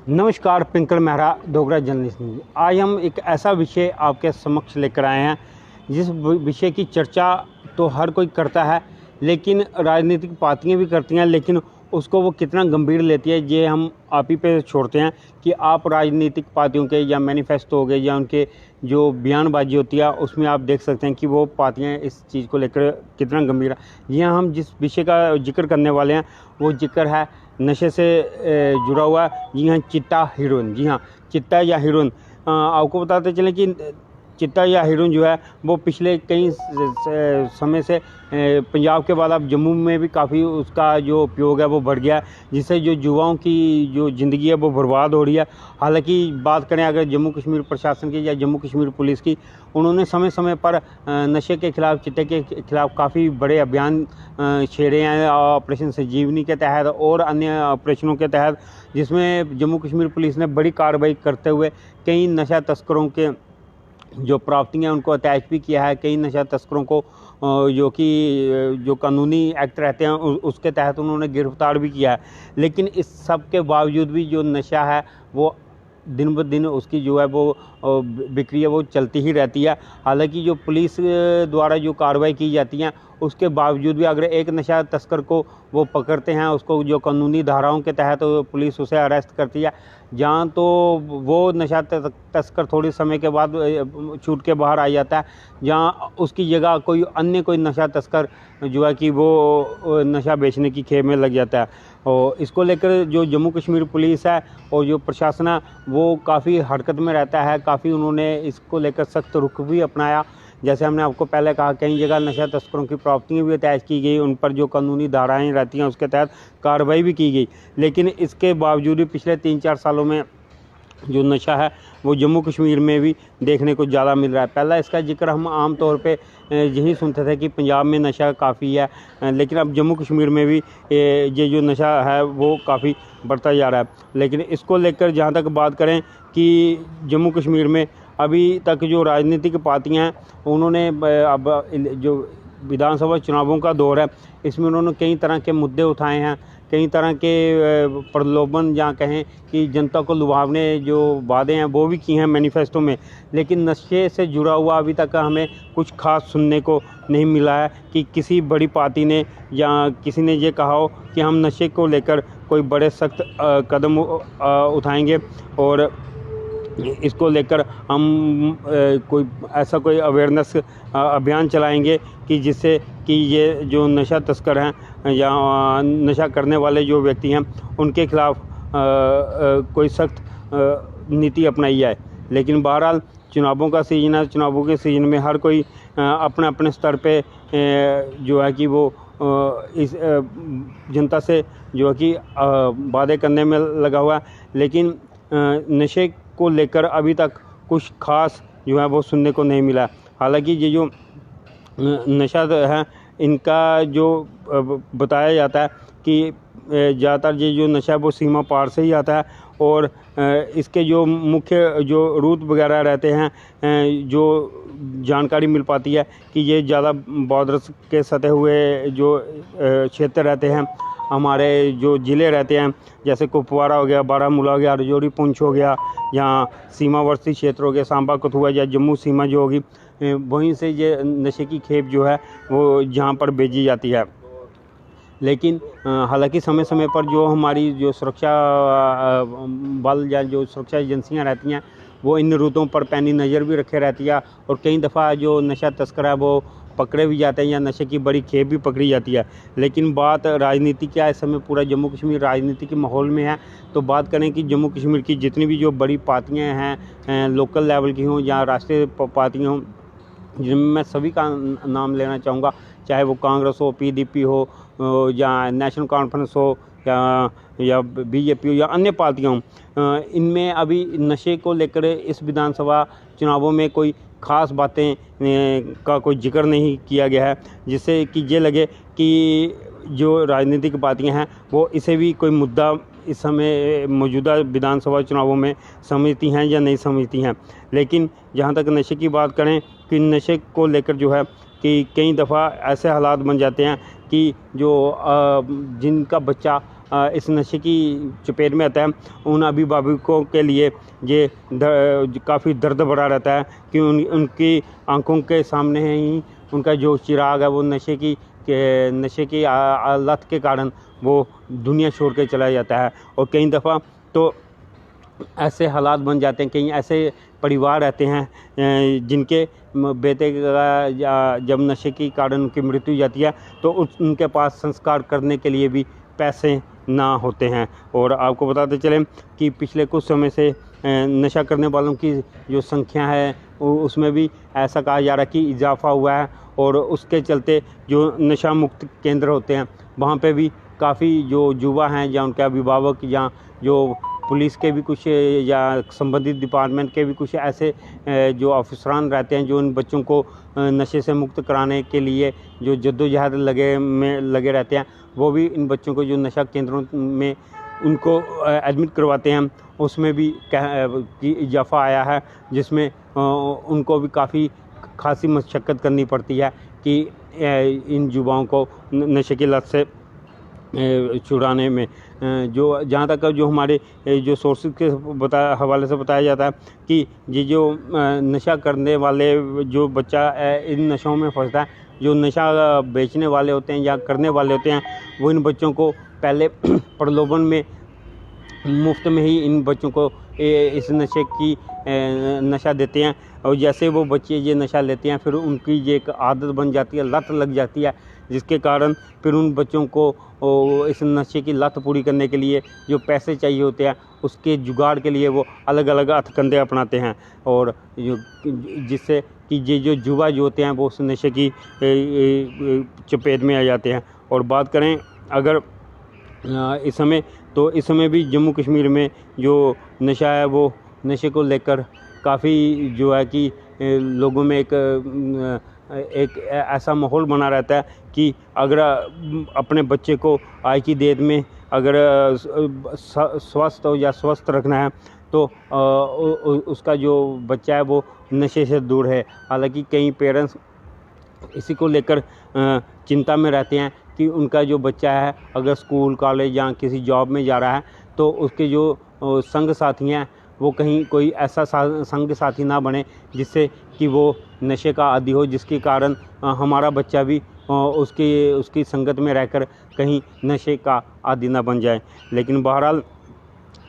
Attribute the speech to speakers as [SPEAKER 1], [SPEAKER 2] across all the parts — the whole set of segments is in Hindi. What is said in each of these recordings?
[SPEAKER 1] नमस्कार, पिंकल मेहरा डोगरा जर्नलिस्ट न्यूज़। आज हम एक ऐसा विषय आपके समक्ष लेकर आए हैं जिस विषय की चर्चा तो हर कोई करता है, लेकिन राजनीतिक पार्टियां भी करती हैं, लेकिन उसको वो कितना गंभीर लेती है ये हम आप ही पे छोड़ते हैं कि आप राजनीतिक पार्टियों के या मैनिफेस्टो हो गए या उनके जो बयानबाजी होती है उसमें आप देख सकते हैं कि वो पार्टियां इस चीज़ को लेकर कितना गंभीर है। जी हाँ, हम जिस विषय का जिक्र करने वाले हैं वो जिक्र है नशे से जुड़ा हुआ। जी हाँ, चिट्टा हीरोइन। जी हाँ, चिट्टा या हीरोइन। आपको बताते चलें कि चिट्टा या हीरोइन जो है वो पिछले कई समय से पंजाब के बाद अब जम्मू में भी काफ़ी उसका जो उपयोग है वो बढ़ गया है, जिससे जो युवाओं की जो ज़िंदगी है वो बर्बाद हो रही है। हालांकि बात करें अगर जम्मू कश्मीर प्रशासन की या जम्मू कश्मीर पुलिस की, उन्होंने समय समय पर नशे के खिलाफ, चिट्टे के खिलाफ काफ़ी बड़े अभियान छेड़े हैं, ऑपरेशन संजीवनी के तहत और अन्य ऑपरेशनों के तहत, जिसमें जम्मू कश्मीर पुलिस ने बड़ी कार्रवाई करते हुए कई नशा तस्करों के जो प्राप्तियाँ उनको अटैच भी किया है। कई नशा तस्करों को जो कि जो कानूनी एक्ट रहते हैं उसके तहत उन्होंने गिरफ्तार भी किया है। लेकिन इस सब के बावजूद भी जो नशा है वो दिन ब दिन उसकी जो है वो बिक्री है वो चलती ही रहती है। हालांकि जो पुलिस द्वारा जो कार्रवाई की जाती हैं उसके बावजूद भी अगर एक नशा तस्कर को वो पकड़ते हैं, उसको जो कानूनी धाराओं के तहत पुलिस उसे अरेस्ट करती है, जहाँ तो वो नशा तस्कर थोड़े समय के बाद छूट के बाहर आ जाता है, जहाँ उसकी जगह कोई नशा तस्कर जो है कि वो नशा बेचने की खेप में लग जाता है। और इसको लेकर जो जम्मू कश्मीर पुलिस है और जो प्रशासन है वो काफ़ी हरकत में रहता है। काफ़ी उन्होंने इसको लेकर सख्त रुख भी अपनाया। जैसे हमने आपको पहले कहा, कई जगह नशा तस्करों की प्राप्तियाँ भी अटैच की गई, उन पर जो कानूनी धाराएँ रहती हैं उसके तहत कार्रवाई भी की गई। लेकिन इसके बावजूद भी पिछले 3-4 सालों में जो नशा है वो जम्मू कश्मीर में भी देखने को ज़्यादा मिल रहा है। पहला इसका जिक्र हम आम तौर पे यही सुनते थे कि पंजाब में नशा काफ़ी है, लेकिन अब जम्मू कश्मीर में भी ये जो नशा है वो काफ़ी बढ़ता जा रहा है। लेकिन इसको लेकर जहाँ तक बात करें कि जम्मू कश्मीर में अभी तक जो राजनीतिक पार्टियाँ हैं उन्होंने अब जो विधानसभा चुनावों का दौर है इसमें उन्होंने कई तरह के मुद्दे उठाए हैं, कई तरह के प्रलोभन या कहें कि जनता को लुभावने जो वादे हैं वो भी किए हैं मैनिफेस्टो में। लेकिन नशे से जुड़ा हुआ अभी तक हमें कुछ खास सुनने को नहीं मिला है कि किसी बड़ी पार्टी ने या किसी ने ये कहा हो कि हम नशे को लेकर कोई बड़े सख्त कदम उठाएंगे और इसको लेकर हम कोई अवेयरनेस अभियान चलाएंगे कि जिससे कि ये जो नशा तस्कर हैं या नशा करने वाले जो व्यक्ति हैं उनके खिलाफ कोई सख्त नीति अपनाई जाए। लेकिन बहरहाल चुनावों का सीज़न है, चुनावों के सीज़न में हर कोई अपने अपने स्तर पे जो है कि वो इस जनता से जो है कि वादे करने में लगा हुआ है। लेकिन नशे को लेकर अभी तक कुछ खास जो है वो सुनने को नहीं मिला। हालांकि ये जो नशा है इनका जो बताया जाता है कि ज़्यादातर ये जो नशा वो सीमा पार से ही आता है और इसके जो मुख्य जो रूट वगैरह रहते हैं, जो जानकारी मिल पाती है कि ये ज़्यादा बॉर्डर के सटे हुए जो क्षेत्र रहते हैं, हमारे जो ज़िले रहते हैं जैसे कुपवारा हो गया, बारामूला हो गया, राजौरी, पुंछ हो गया, यहाँ सीमावर्ती क्षेत्र हो गया, सांबा, कठुआ या जम्मू सीमा जो होगी, वहीं से ये नशे की खेप जो है वो जहाँ पर भेजी जाती है। लेकिन हालांकि समय समय पर जो हमारी जो सुरक्षा बल या जो सुरक्षा एजेंसियाँ रहती हैं वो इन रूटों पर पैनी नज़र भी रखे रहती है और कई दफ़ा जो नशा तस्कर है वो पकड़े भी जाते हैं या नशे की बड़ी खेप भी पकड़ी जाती है। लेकिन बात राजनीति की है, इस समय पूरा जम्मू कश्मीर राजनीति के माहौल में है। तो बात करें कि जम्मू कश्मीर की जितनी भी जो बड़ी पार्टियाँ हैं, लोकल लेवल की हों या राष्ट्रीय पार्टियाँ हों, जिनमें मैं सभी का नाम लेना चाहूँगा, चाहे वो कांग्रेस हो, PDP हो या नेशनल कॉन्फ्रेंस हो या BJP हो या अन्य पार्टियाँ हों, इनमें अभी नशे को लेकर इस विधानसभा चुनावों में कोई ख़ास बातें का कोई जिक्र नहीं किया गया है, जिससे कि ये लगे कि जो राजनीतिक पार्टियां हैं वो इसे भी कोई मुद्दा इस समय मौजूदा विधानसभा चुनावों में समझती हैं या नहीं समझती हैं। लेकिन जहाँ तक नशे की बात करें कि नशे को लेकर जो है कि कई दफ़ा ऐसे हालात बन जाते हैं कि जो जिनका बच्चा इस नशे की चपेट में आता है, उन अभिभावकों के लिए ये काफ़ी दर्द भरा रहता है कि उनकी आंखों के सामने ही उनका जो चिराग है वो नशे की लत के कारण वो दुनिया छोड़ के चला जाता है। और कई दफ़ा तो ऐसे हालात बन जाते हैं, कई ऐसे परिवार रहते हैं जिनके बेटे का जब नशे के कारण उनकी मृत्यु हो जाती है तो उनके पास संस्कार करने के लिए भी पैसे ना होते हैं। और आपको बताते चलें कि पिछले कुछ समय से नशा करने वालों की जो संख्या है उसमें भी ऐसा कहा जा रहा है कि इजाफा हुआ है, और उसके चलते जो नशा मुक्त केंद्र होते हैं वहाँ पे भी काफ़ी जो युवा हैं या उनके अभिभावक या जो पुलिस के भी कुछ या संबंधित डिपार्टमेंट के भी कुछ ऐसे जो अफसरान रहते हैं जो इन बच्चों को नशे से मुक्त कराने के लिए जो जद्दोजहद लगे रहते हैं, वो भी इन बच्चों को जो नशा केंद्रों में उनको एडमिट करवाते हैं उसमें भी इजाफा आया है, जिसमें उनको भी काफ़ी खासी मशक्क़त करनी पड़ती है कि इन युवाओं को नशे की लत से छुड़ाने में। जो जहाँ तक जो हमारे जो सोर्सेज के हवाले से बताया जाता है कि ये जो नशा करने वाले जो बच्चा इन नशों में फंसता है, जो नशा बेचने वाले होते हैं या करने वाले होते हैं, वो इन बच्चों को पहले प्रलोभन में मुफ्त में ही इन बच्चों को इस नशे की नशा देते हैं। और जैसे वो बच्चे ये नशा लेते हैं फिर उनकी ये एक आदत बन जाती है, लत लग जाती है, जिसके कारण फिर उन बच्चों को इस नशे की लत पूरी करने के लिए जो पैसे चाहिए होते हैं उसके जुगाड़ के लिए वो अलग अलग हथकंडे अपनाते हैं, और जिससे कि ये जो युवा जो होते हैं वो उस नशे की चपेट में आ जाते हैं। और बात करें अगर इस समय भी जम्मू कश्मीर में जो नशा है वो नशे को लेकर काफ़ी जो है कि लोगों में एक ऐसा माहौल बना रहता है कि अगर अपने बच्चे को आज की डेट में अगर स्वस्थ या स्वस्थ रखना है तो उसका जो बच्चा है वो नशे से दूर है। हालांकि कई पेरेंट्स इसी को लेकर चिंता में रहते हैं कि उनका जो बच्चा है अगर स्कूल कॉलेज या किसी जॉब में जा रहा है तो उसके जो संग साथी हैं वो कहीं कोई ऐसा संग साथी ना बने जिससे कि वो नशे का आदी हो, जिसके कारण हमारा बच्चा भी उसकी संगत में रहकर कहीं नशे का आदी ना बन जाए। लेकिन बहरहाल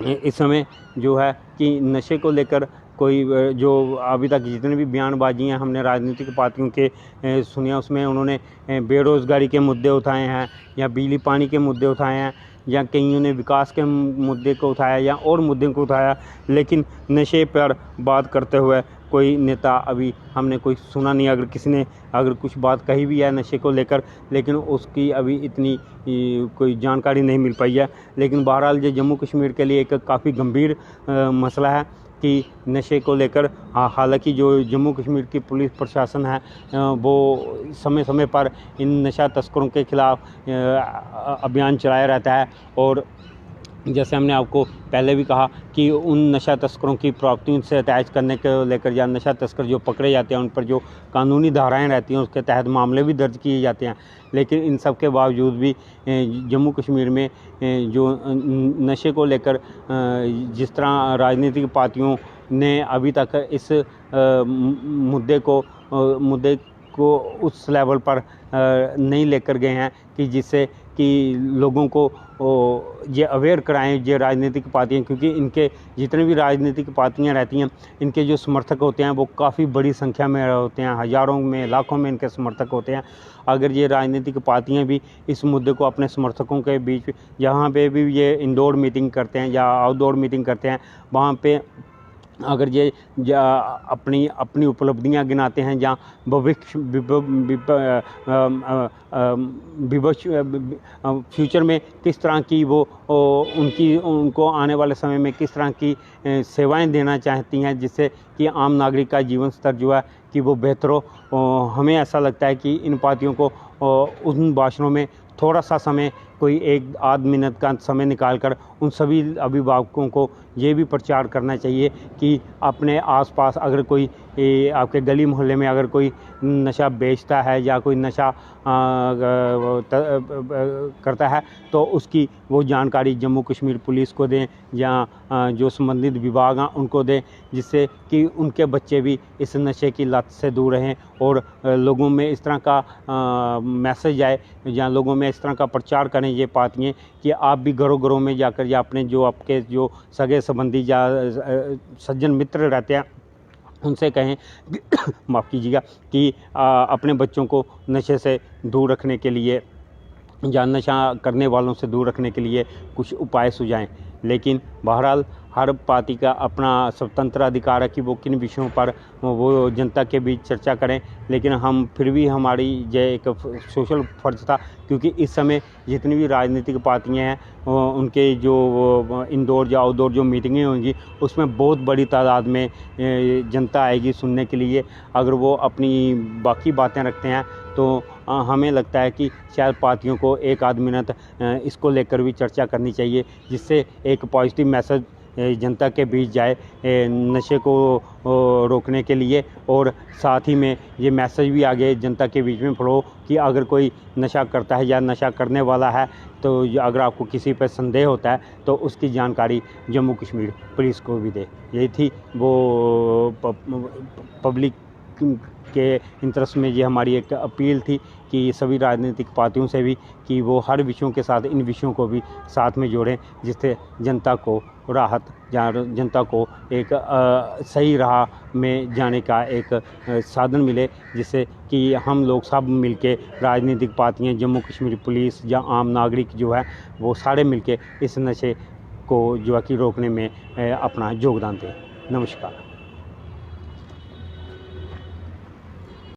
[SPEAKER 1] इस समय जो है कि नशे को लेकर कोई जो अभी तक जितने भी बयानबाजी हैं हमने राजनीतिक पार्टियों के सुनिए, उसमें उन्होंने बेरोज़गारी के मुद्दे उठाए हैं या बिजली पानी के मुद्दे उठाए हैं या कईयों ने विकास के मुद्दे को उठाया या और मुद्दे को उठाया, लेकिन नशे पर बात करते हुए कोई नेता अभी हमने कोई सुना नहीं। अगर किसी ने अगर कुछ बात कही भी है नशे को लेकर, लेकिन उसकी अभी इतनी कोई जानकारी नहीं मिल पाई है। लेकिन बहरहाल ये जम्मू कश्मीर के लिए एक काफ़ी गंभीर मसला है कि नशे को लेकर हालांकि जो जम्मू कश्मीर की पुलिस प्रशासन है वो समय समय पर इन नशा तस्करों के ख़िलाफ़ अभियान चलाया रहता है, और जैसे हमने आपको पहले भी कहा कि उन नशा तस्करों की प्रॉपर्टी से अटैच करने को लेकर या नशा तस्कर जो पकड़े जाते हैं उन पर जो कानूनी धाराएं रहती हैं उसके तहत मामले भी दर्ज किए जाते हैं। लेकिन इन सब के बावजूद भी जम्मू कश्मीर में जो नशे को लेकर जिस तरह राजनीतिक पार्टियों ने अभी तक इस मुद्दे को उस लेवल पर नहीं लेकर गए हैं कि जिससे कि लोगों को ये अवेयर कराएं ये राजनीतिक पार्टियां, क्योंकि इनके जितने भी राजनीतिक पार्टियां रहती हैं इनके जो समर्थक होते हैं वो काफ़ी बड़ी संख्या में होते हैं, हज़ारों में लाखों में इनके समर्थक होते हैं। अगर ये राजनीतिक पार्टियां भी इस मुद्दे को अपने समर्थकों के बीच जहाँ पे भी ये इंडोर मीटिंग करते हैं या आउटडोर मीटिंग करते हैं वहाँ पे अगर ये अपनी उपलब्धियां गिनाते हैं या फ्यूचर में किस तरह की वो उनको आने वाले समय में किस तरह की सेवाएं देना चाहती हैं जिससे कि आम नागरिक का जीवन स्तर जो है कि वो बेहतर हो, हमें ऐसा लगता है कि इन पार्टियों को उन भाषणों में थोड़ा सा समय कोई 1-8 मिनट का समय निकालकर उन सभी अभिभावकों को ये भी प्रचार करना चाहिए कि अपने आसपास अगर कोई आपके गली मोहल्ले में अगर कोई नशा बेचता है या कोई नशा करता है तो उसकी वो जानकारी जम्मू कश्मीर पुलिस को दें या जो संबंधित विभाग हैं उनको दें, जिससे कि उनके बच्चे भी इस नशे की लत से दूर रहें और लोगों में इस तरह का मैसेज आए या लोगों में इस तरह का प्रचार करें ये पातियाँ कि आप भी घरों घरों में जाकर या अपने जो आपके जो सगे संबंधी या सज्जन मित्र रहते हैं उनसे कहें माफ़ कीजिएगा कि अपने बच्चों को नशे से दूर रखने के लिए या नशा करने वालों से दूर रखने के लिए कुछ उपाय सुझाएं। लेकिन बहरहाल हर पार्टी का अपना स्वतंत्र अधिकार है कि वो किन विषयों पर वो जनता के बीच चर्चा करें, लेकिन हम फिर भी हमारी जो एक सोशल फर्ज था, क्योंकि इस समय जितनी भी राजनीतिक पार्टियां हैं उनके जो इंडोर या आउटडोर जो मीटिंगें होंगी उसमें बहुत बड़ी तादाद में जनता आएगी सुनने के लिए। अगर वो अपनी बाकी बातें रखते हैं तो हमें लगता है कि शायद पार्टियों को एक आध मिनट इसको लेकर भी चर्चा करनी चाहिए, जिससे एक पॉजिटिव मैसेज जनता के बीच जाए नशे को रोकने के लिए, और साथ ही में ये मैसेज भी आगे जनता के बीच में फैलो कि अगर कोई नशा करता है या नशा करने वाला है तो अगर आपको किसी पर संदेह होता है तो उसकी जानकारी जम्मू कश्मीर पुलिस को भी दे। यही थी वो पब्लिक के इंटरेस्ट में ये हमारी एक अपील थी कि सभी राजनीतिक पार्टियों से भी कि वो हर विषयों के साथ इन विषयों को भी साथ में जोड़ें, जिससे जनता को राहत या जनता को एक सही राह में जाने का एक साधन मिले, जिससे कि हम लोग सब मिलके राजनीतिक पार्टियां, जम्मू कश्मीर पुलिस या आम नागरिक जो है वो सारे मिलके इस नशे को जो है कि रोकने में अपना योगदान दें। नमस्कार।